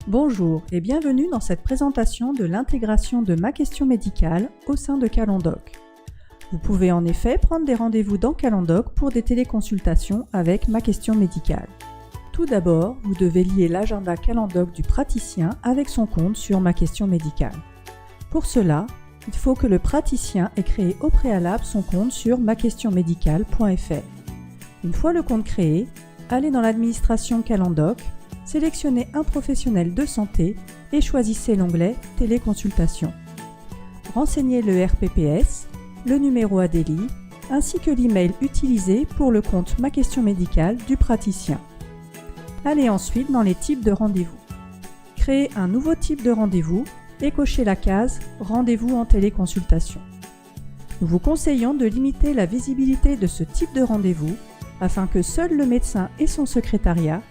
Bonjour et bienvenue dans cette présentation de l'intégration de Ma Question Médicale au sein de Calendoc. Vous pouvez en effet prendre des rendez-vous dans Calendoc pour des téléconsultations avec Ma Question Médicale. Tout d'abord, vous devez lier l'agenda Calendoc du praticien avec son compte sur Ma Question Médicale. Pour cela, il faut que le praticien ait créé au préalable son compte sur maquestionmédicale.fr. Une fois le compte créé, allez dans l'administration Calendoc, sélectionnez un professionnel de santé et choisissez l'onglet Téléconsultation. Renseignez le RPPS, le numéro ADELI, ainsi que l'email utilisé pour le compte Ma Question Médicale du praticien. Allez ensuite dans les types de rendez-vous. Créez un nouveau type de rendez-vous et cochez la case Rendez-vous en téléconsultation. Nous vous conseillons de limiter la visibilité de ce type de rendez-vous afin que seul le médecin et son secrétariat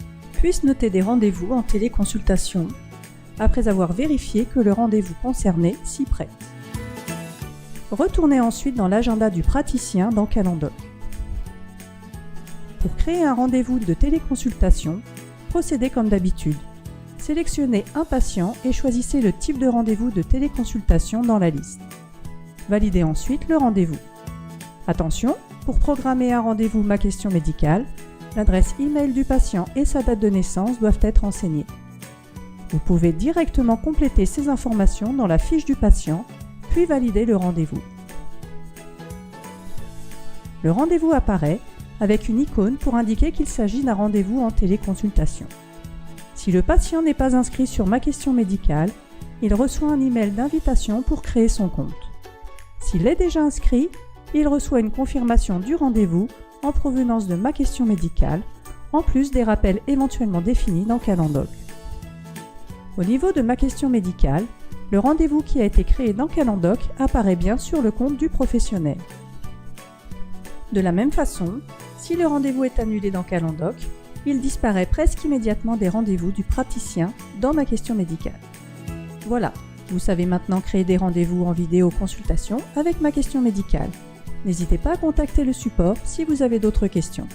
puissent noter des rendez-vous en téléconsultation après avoir vérifié que le rendez-vous concerné s'y prête. Retournez ensuite dans l'agenda du praticien dans Calendoc. Pour créer un rendez-vous de téléconsultation, procédez comme d'habitude. Sélectionnez un patient et choisissez le type de rendez-vous de téléconsultation dans la liste. Validez ensuite le rendez-vous. Attention, pour programmer un rendez-vous Ma Question Médicale, l'adresse email du patient et sa date de naissance doivent être renseignées. Vous pouvez directement compléter ces informations dans la fiche du patient, puis valider le rendez-vous. Le rendez-vous apparaît avec une icône pour indiquer qu'il s'agit d'un rendez-vous en téléconsultation. Si le patient n'est pas inscrit sur Ma Question Médicale, il reçoit un email d'invitation pour créer son compte. S'il est déjà inscrit, il reçoit une confirmation du rendez-vous en provenance de Ma Question Médicale, en plus des rappels éventuellement définis dans Calendoc. Au niveau de Ma Question Médicale, le rendez-vous qui a été créé dans Calendoc apparaît bien sur le compte du professionnel. De la même façon, si le rendez-vous est annulé dans Calendoc, il disparaît presque immédiatement des rendez-vous du praticien dans Ma Question Médicale. Voilà, vous savez maintenant créer des rendez-vous en vidéo-consultation avec Ma Question Médicale. N'hésitez pas à contacter le support si vous avez d'autres questions.